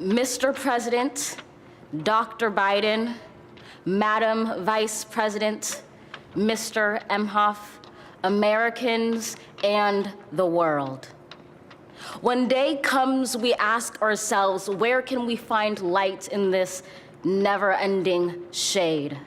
Mr. President, Dr. Biden, Madam Vice President, Mr. Emhoff, Americans, and the world. When day comes, we ask ourselves, where can we find light in this never-ending shade?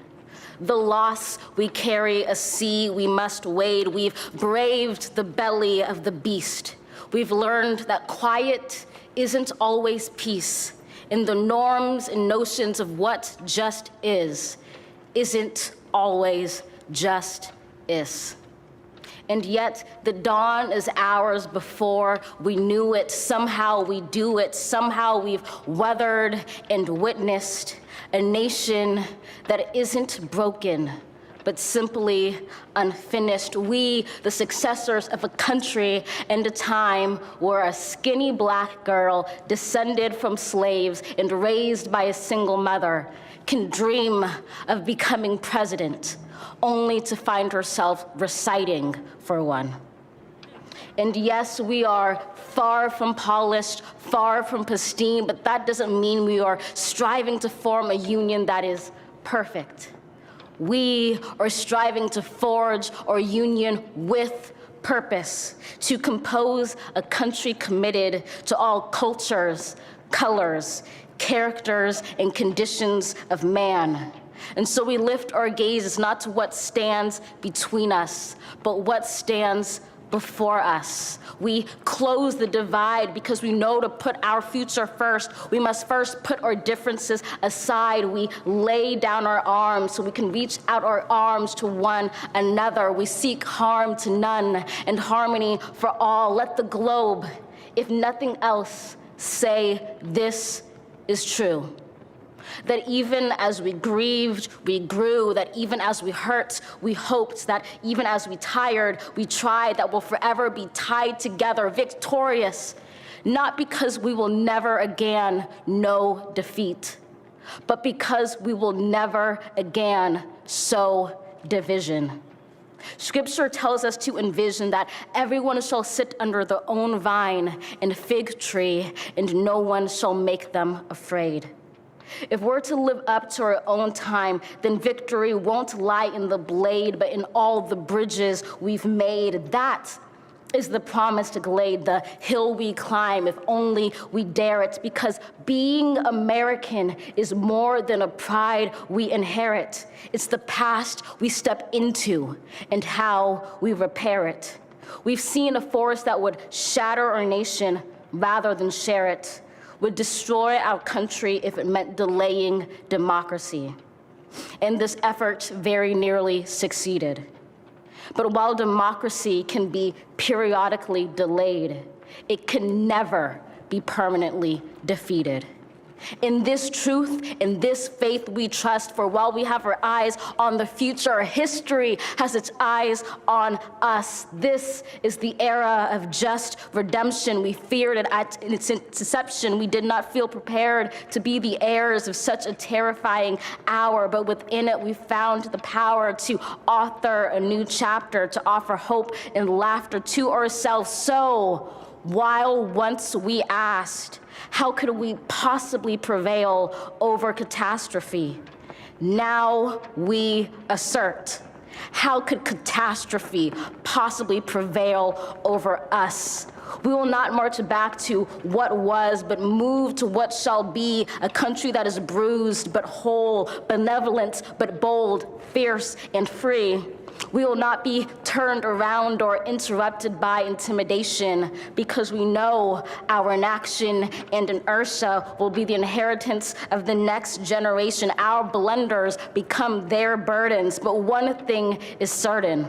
The loss we carry, a sea we must wade. We've braved the belly of the beast. We've learned that quiet isn't always peace, and the norms and notions of what just isn't always just is. And yet the dawn is ours before we knew it. Somehow we do it. Somehow we've weathered and witnessed a nation that isn't broken, but simply unfinished. We, the successors of a country and a time where a skinny Black girl descended from slaves and raised by a single mother can dream of becoming president, only to find herself reciting for one. And yes, we are far from polished, far from pristine, but that doesn't mean we are striving to form a union that is perfect. We are striving to forge our union with purpose, to compose a country committed to all cultures, colors, characters, and conditions of man. And so we lift our gazes not to what stands between us, but what stands before us. We close the divide because we know to put our future first. We must first put our differences aside. We lay down our arms so we can reach out our arms to one another. We seek harm to none and harmony for all. Let the globe, if nothing else, say this is true. That even as we grieved, we grew, that even as we hurt, we hoped, that even as we tired, we tried, that we'll forever be tied together, victorious, not because we will never again know defeat, but because we will never again sow division. Scripture tells us to envision that everyone shall sit under their own vine and fig tree, and no one shall make them afraid. If we're to live up to our own time, then victory won't lie in the blade, but in all the bridges we've made. That is the promised glade, the hill we climb, if only we dare it, because being American is more than a pride we inherit. It's the past we step into and how we repair it. We've seen a force that would shatter our nation rather than share it, would destroy our country if it meant delaying democracy. And this effort very nearly succeeded. But while democracy can be periodically delayed, it can never be permanently defeated. In this truth, in this faith we trust, for while we have our eyes on the future, history has its eyes on us. This is the era of just redemption. We feared it at its inception. We did not feel prepared to be the heirs of such a terrifying hour, but within it we found the power to author a new chapter, to offer hope and laughter to ourselves. So, while once we asked, how could we possibly prevail over catastrophe? Now we assert, how could catastrophe possibly prevail over us? We will not march back to what was, but move to what shall be, a country that is bruised but whole, benevolent but bold, fierce and free. We will not be turned around or interrupted by intimidation, because we know our inaction and inertia will be the inheritance of the next generation. Our blunders become their burdens, but one thing is certain.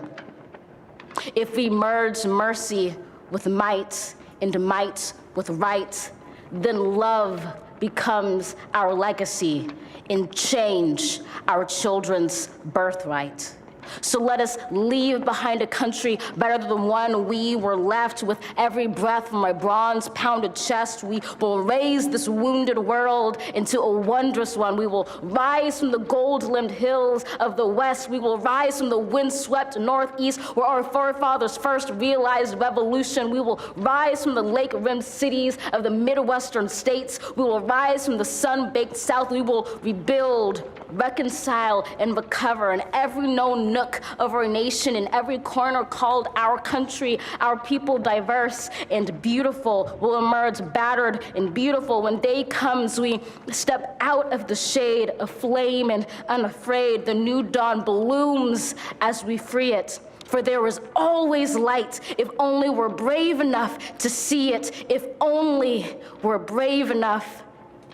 If we merge mercy with might and might with right, then love becomes our legacy and change our children's birthright. So let us leave behind a country better than the one we were left. With every breath from my bronze-pounded chest, we will raise this wounded world into a wondrous one. We will rise from the gold-limbed hills of the West. We will rise from the wind-swept Northeast, where our forefathers first realized revolution. We will rise from the lake-rimmed cities of the Midwestern states. We will rise from the sun-baked South. We will rebuild, reconcile, and recover in every known nook of our nation, in every corner called our country. Our people, diverse and beautiful, will emerge battered and beautiful. When day comes, we step out of the shade, aflame and unafraid. The new dawn blooms as we free it. For there is always light, if only we're brave enough to see it, if only we're brave enough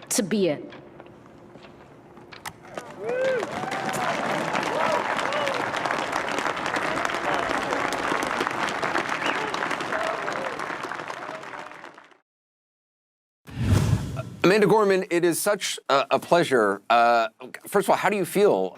to be it. Amanda Gorman, it is such a pleasure. First of all, how do you feel?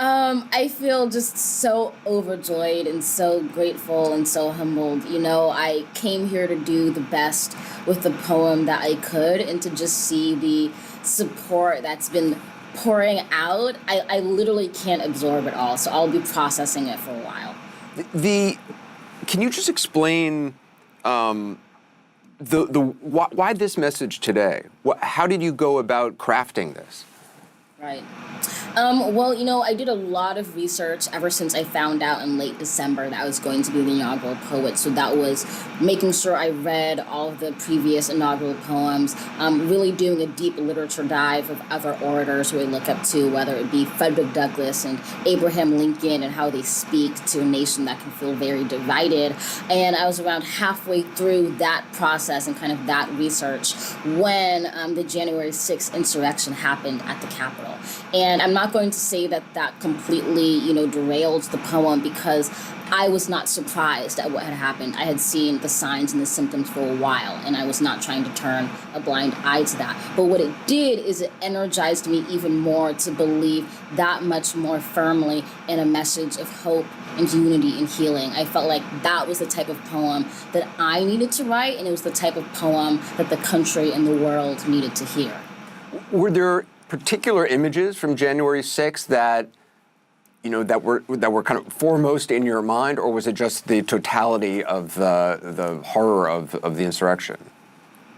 I feel just so overjoyed and so grateful and so humbled. You know, I came here to do the best with the poem that I could, and to just see the support that's been pouring out. I literally can't absorb it all, so I'll be processing it for a while. Can you just explain why this message today? How did you go about crafting this? Right. Well, you know, I did a lot of research ever since I found out in late December that I was going to be the inaugural poet. So that was making sure I read all of the previous inaugural poems, really doing a deep literature dive of other orators who I look up to, whether it be Frederick Douglass and Abraham Lincoln, and how they speak to a nation that can feel very divided. And I was around halfway through that process and kind of that research when the January 6th insurrection happened at the Capitol. And I'm not going to say that that completely, you know, derailed the poem, because I was not surprised at what had happened. I had seen the signs and the symptoms for a while, and I was not trying to turn a blind eye to that. But what it did is it energized me even more to believe that much more firmly in a message of hope and unity and healing. I felt like that was the type of poem that I needed to write, and it was the type of poem that the country and the world needed to hear. Were there particular images from January 6th that, you know, that were kind of foremost in your mind, or was it just the totality of the horror of the insurrection?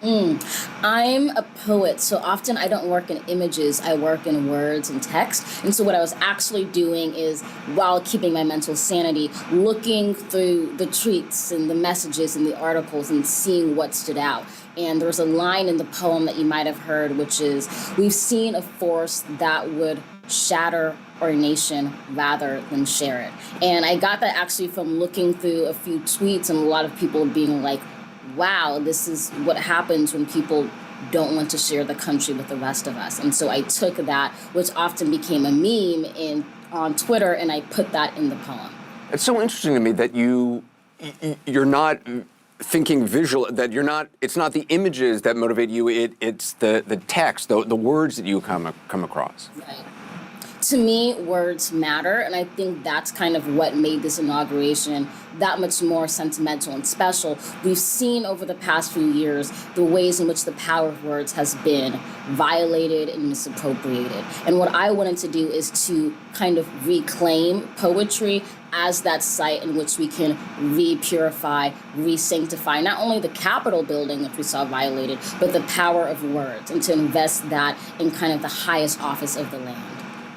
I'm a poet, so often I don't work in images, I work in words and text. And so what I was actually doing is, while keeping my mental sanity, looking through the tweets and the messages and the articles and seeing what stood out. And there was a line in the poem that you might have heard, which is, we've seen a force that would shatter our nation rather than share it. And I got that actually from looking through a few tweets and a lot of people being like, wow, this is what happens when people don't want to share the country with the rest of us. And so I took that, which often became a meme on Twitter, and I put that in the poem. It's so interesting to me that you're not thinking visual, that it's not the images that motivate you, it's the text, the words that you come across. Right. To me, words matter, and I think that's kind of what made this inauguration that much more sentimental and special. We've seen over the past few years the ways in which the power of words has been violated and misappropriated. And what I wanted to do is to kind of reclaim poetry as that site in which we can re-purify, re-sanctify not only the Capitol building, which we saw violated, but the power of words, and to invest that in kind of the highest office of the land.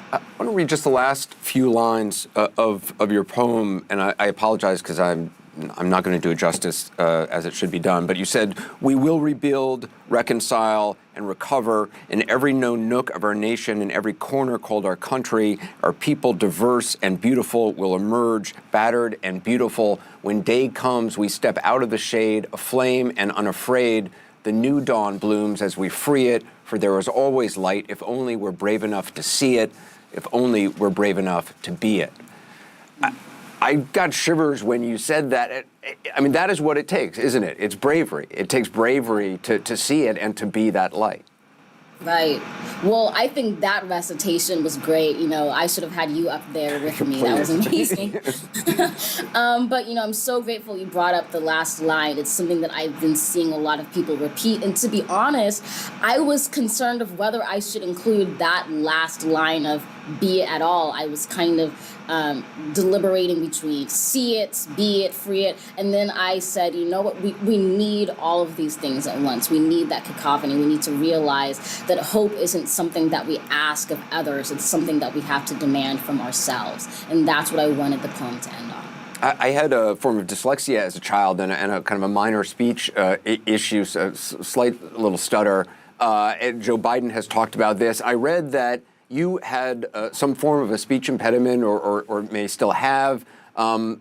I want to read just the last few lines of your poem, and I apologize because I'm not going to do it justice as it should be done, but you said, "We will rebuild, reconcile, and recover in every known nook of our nation, in every corner called our country. Our people, diverse and beautiful, will emerge, battered and beautiful. When day comes, we step out of the shade, aflame and unafraid. The new dawn blooms as we free it, for there is always light, if only we're brave enough to see it, if only we're brave enough to be it." I got shivers when you said that. I mean, that is what it takes, isn't it? It's bravery. It takes bravery to see it and to be that light. Right. Well, I think that recitation was great. I should have had you up there with me. That was amazing. But I'm so grateful you brought up the last line. It's something that I've been seeing a lot of people repeat. And to be honest, I was concerned of whether I should include that last line of "be it" at all. I was kind of deliberating between see it, be it, free it. And then I said, you know what, we need all of these things at once. We need that cacophony. We need to realize that hope isn't something that we ask of others. It's something that we have to demand from ourselves. And that's what I wanted the poem to end on. I had a form of dyslexia as a child and a kind of a minor speech issue, so slight little stutter. And Joe Biden has talked about this. I read that you had some form of a speech impediment or may still have,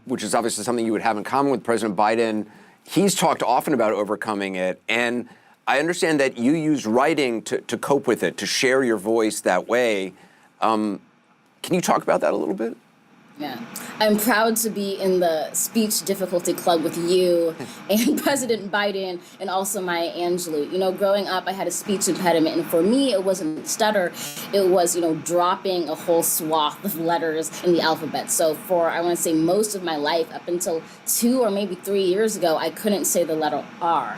which is obviously something you would have in common with President Biden. He's talked often about overcoming it. And I understand that you use writing to cope with it, to share your voice that way. Can you talk about that a little bit? Yeah. I'm proud to be in the speech difficulty club with you and President Biden and also Maya Angelou. Growing up, I had a speech impediment, and for me, it wasn't stutter. It was, dropping a whole swath of letters in the alphabet. So for, I want to say, most of my life, up until 2 or maybe 3 years ago, I couldn't say the letter R.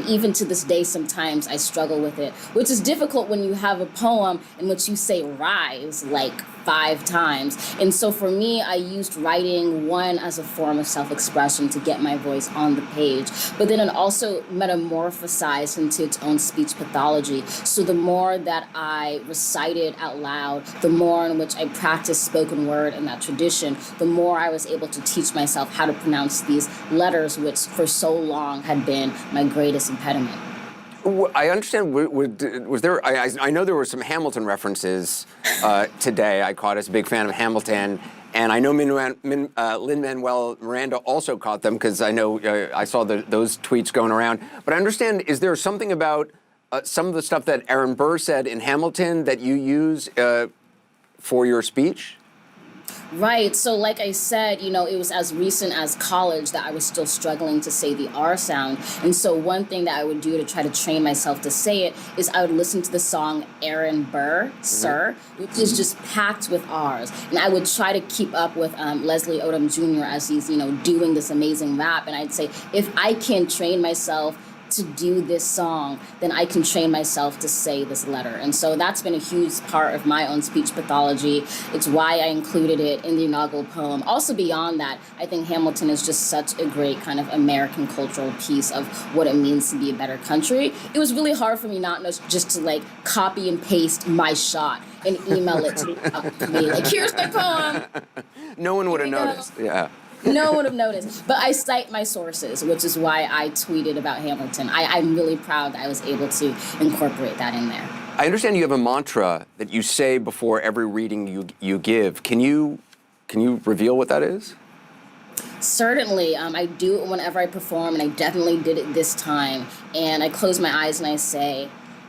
Even to this day, sometimes I struggle with it, which is difficult when you have a poem in which you say rise like 5 times. And so for me, I used writing, one, as a form of self-expression to get my voice on the page, but then it also metamorphosized into its own speech pathology. So the more that I recited out loud, the more in which I practiced spoken word in that tradition, the more I was able to teach myself how to pronounce these letters, which for so long had been my greatest impediment. I understand. Was there? I know there were some Hamilton references today. I caught as a big fan of Hamilton, and I know Lin-Manuel Miranda also caught them because I know I saw those tweets going around. But I understand. Is there something about some of the stuff that Aaron Burr said in Hamilton that you use for your speech? Right. So like I said, it was as recent as college that I was still struggling to say the R sound. And so one thing that I would do to try to train myself to say it is I would listen to the song Aaron Burr, Sir, which is just packed with R's. And I would try to keep up with Leslie Odom Jr. as he's, doing this amazing rap. And I'd say, if I can train myself to do this song, then I can train myself to say this letter. And so that's been a huge part of my own speech pathology. It's why I included it in the inaugural poem. Also beyond that, I think Hamilton is just such a great kind of American cultural piece of what it means to be a better country. It was really hard for me not just to copy and paste my shot and email it to me. Here's my poem. No one would have noticed. Yeah. No one would have noticed. But I cite my sources, which is why I tweeted about Hamilton. I'm really proud that I was able to incorporate that in there. I understand you have a mantra that you say before every reading you give. Can you reveal what that is? Certainly. I do it whenever I perform, and I definitely did it this time. And I close my eyes and I say,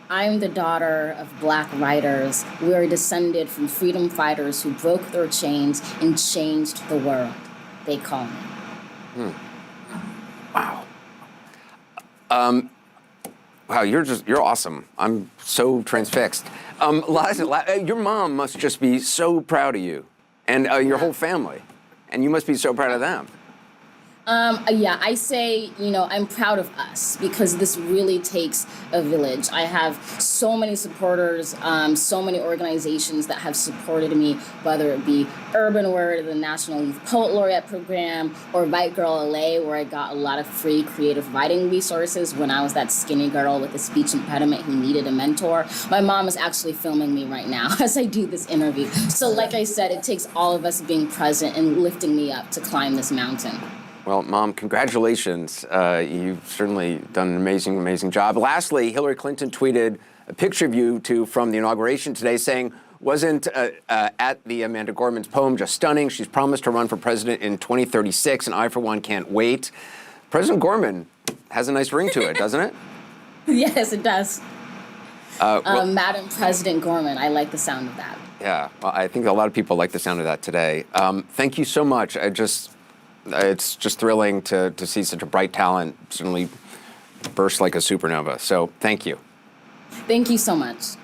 I'm the daughter of Black writers. We are descended from freedom fighters who broke their chains and changed the world. They call me. Wow. Wow, you're awesome. I'm so transfixed. Liza, your mom must just be so proud of you and your whole family, and you must be so proud of them. Yeah, I say, I'm proud of us because this really takes a village. I have so many supporters, so many organizations that have supported me, whether it be Urban Word, the National Youth Poet Laureate Program, or White Girl LA, where I got a lot of free creative writing resources when I was that skinny girl with a speech impediment who needed a mentor. My mom is actually filming me right now as I do this interview. So like I said, it takes all of us being present and lifting me up to climb this mountain. Well, Mom, congratulations. You've certainly done an amazing, amazing job. Lastly, Hillary Clinton tweeted a picture of you two from the inauguration today saying, wasn't at the Amanda Gorman's poem just stunning? She's promised to run for president in 2036, and I, for one, can't wait. President Gorman has a nice ring to it, doesn't it? Yes, it does. Madam President Gorman, I like the sound of that. Yeah, well, I think a lot of people like the sound of that today. Thank you so much. It's just thrilling to see such a bright talent suddenly burst like a supernova. So thank you. Thank you so much.